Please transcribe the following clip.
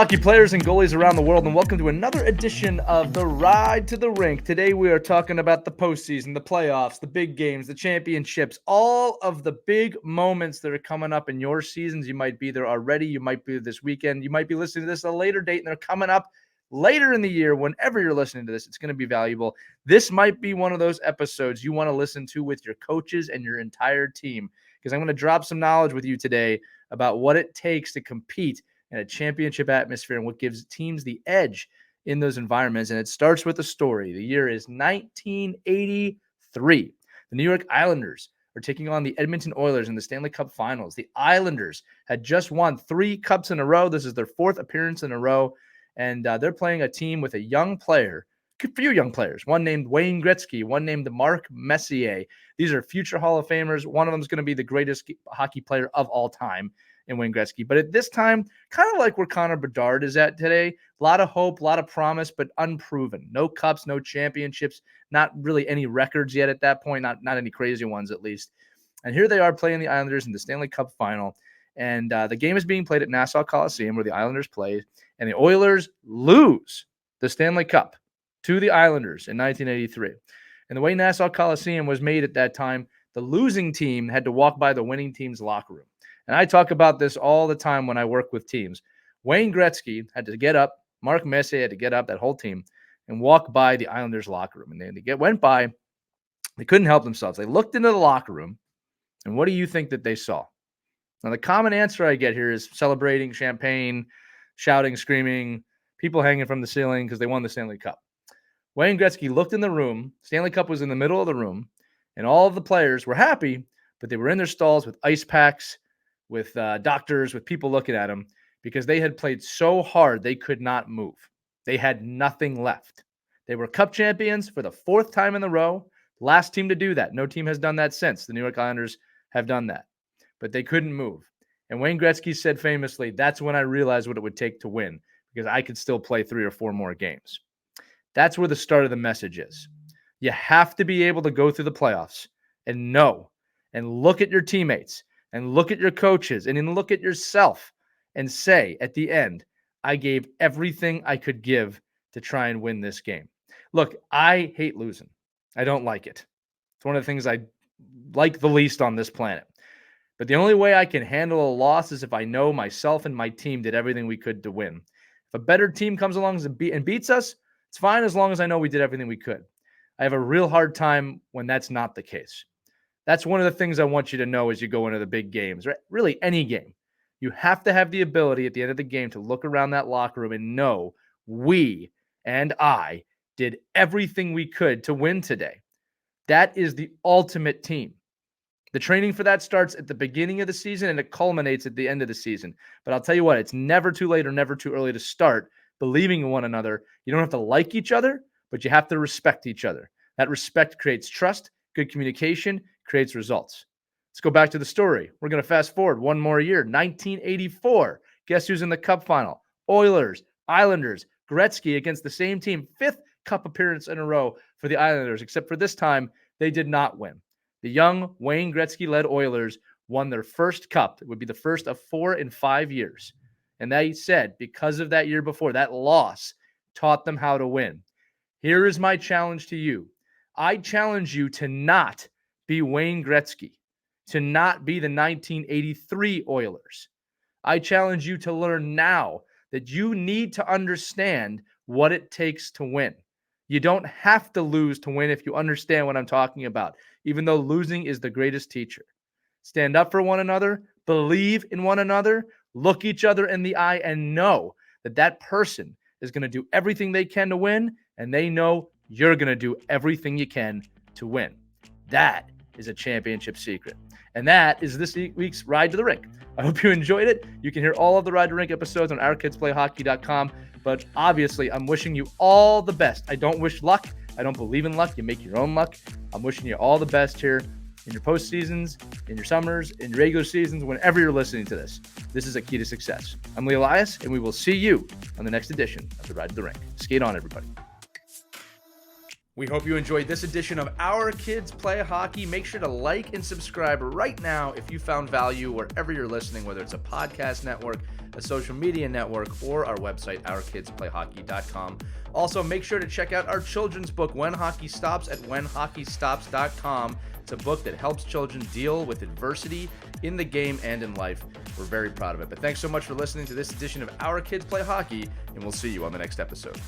hockey players and goalies around the world, and welcome to another edition of the Ride to the Rink. Today we are talking about the postseason, the playoffs, the big games, the championships, all of the big moments that are coming up in your seasons. You might be there already. You might be this weekend. You might be listening to this at a later date, and they're coming up later in the year. Whenever you're listening to this, it's going to be valuable. This might be one of those episodes you want to listen to with your coaches and your entire team, because I'm going to drop some knowledge with you today about what it takes to compete in a championship atmosphere and what gives teams the edge in those environments. And it starts with a story. The year is 1983. The New York Islanders are taking on the Edmonton Oilers in the Stanley Cup Finals. The Islanders had just won 3 cups in a row. This is their 4th appearance in a row. And they're playing a team with a few young players, one named Wayne Gretzky, one named Mark Messier. These are future Hall of Famers. One of them is going to be the greatest hockey player of all time in Wayne Gretzky. But at this time, kind of like where Connor Bedard is at today, a lot of hope, a lot of promise, but unproven. No cups, no championships, not really any records yet at that point, not any crazy ones at least. And here they are playing the Islanders in the Stanley Cup Final. And the game is being played at Nassau Coliseum, where the Islanders play. And the Oilers lose the Stanley Cup to the Islanders in 1983. And the way Nassau Coliseum was made at that time, the losing team had to walk by the winning team's locker room. And I talk about this all the time when I work with teams. Wayne Gretzky had to get up, Mark Messier had to get up, that whole team, and walk by the Islanders' locker room. And they went by, they couldn't help themselves. They looked into the locker room, and what do you think that they saw? Now, the common answer I get here is celebrating, champagne, shouting, screaming, people hanging from the ceiling because they won the Stanley Cup. Wayne Gretzky looked in the room. Stanley Cup was in the middle of the room, and all of the players were happy, but they were in their stalls with ice packs, with doctors, with people looking at them, because they had played so hard they could not move. They had nothing left. They were cup champions for the 4th time in a row. Last team to do that. No team has done that since. The New York Islanders have done that. But they couldn't move. And Wayne Gretzky said famously, that's when I realized what it would take to win, because I could still play 3 or 4 more games. That's where the start of the message is. You have to be able to go through the playoffs and know and look at your teammates and look at your coaches and then look at yourself and say at the end, I gave everything I could give to try and win this game. Look, I hate losing. I don't like it. It's one of the things I like the least on this planet. But the only way I can handle a loss is if I know myself and my team did everything we could to win. If a better team comes along and beats us, it's fine as long as I know we did everything we could. I have a real hard time when that's not the case. That's one of the things I want you to know as you go into the big games, right? Really, any game. You have to have the ability at the end of the game to look around that locker room and know we and I did everything we could to win today. That is the ultimate team. The training for that starts at the beginning of the season and it culminates at the end of the season. But I'll tell you what, it's never too late or never too early to start believing in one another. You don't have to like each other, but you have to respect each other. That respect creates trust, good communication, creates results. Let's go back to the story. We're going to fast forward one more year, 1984. Guess who's in the Cup Final? Oilers, Islanders, Gretzky against the same team. 5th Cup appearance in a row for the Islanders, except for this time, they did not win. The young Wayne Gretzky-led Oilers won their first cup. It would be the first of 4 in 5 years. And they said, because of that year before, that loss taught them how to win. Here is my challenge to you. I challenge you to not be Wayne Gretzky, to not be the 1983 Oilers. I challenge you to learn now that you need to understand what it takes to win. You don't have to lose to win if you understand what I'm talking about, even though losing is the greatest teacher. Stand up for one another, believe in one another, look each other in the eye, and know that that person is going to do everything they can to win, and they know you're going to do everything you can to win. That is a championship secret. And that is this week's Ride to the Rink. I hope you enjoyed it. You can hear all of the Ride to Rink episodes on ourkidsplayhockey.com. But obviously, I'm wishing you all the best. I don't wish luck. I don't believe in luck. You make your own luck. I'm wishing you all the best here in your postseasons, in your summers, in your regular seasons, whenever you're listening to this. This is a key to success. I'm Lee Elias, and we will see you on the next edition of the Ride to the Rink. Skate on, everybody. We hope you enjoyed this edition of Our Kids Play Hockey. Make sure to like and subscribe right now if you found value wherever you're listening, whether it's a podcast network, a social media network, or our website, ourkidsplayhockey.com. Also, make sure to check out our children's book, When Hockey Stops, at whenhockeystops.com. It's a book that helps children deal with adversity in the game and in life. We're very proud of it. But thanks so much for listening to this edition of Our Kids Play Hockey, and we'll see you on the next episode.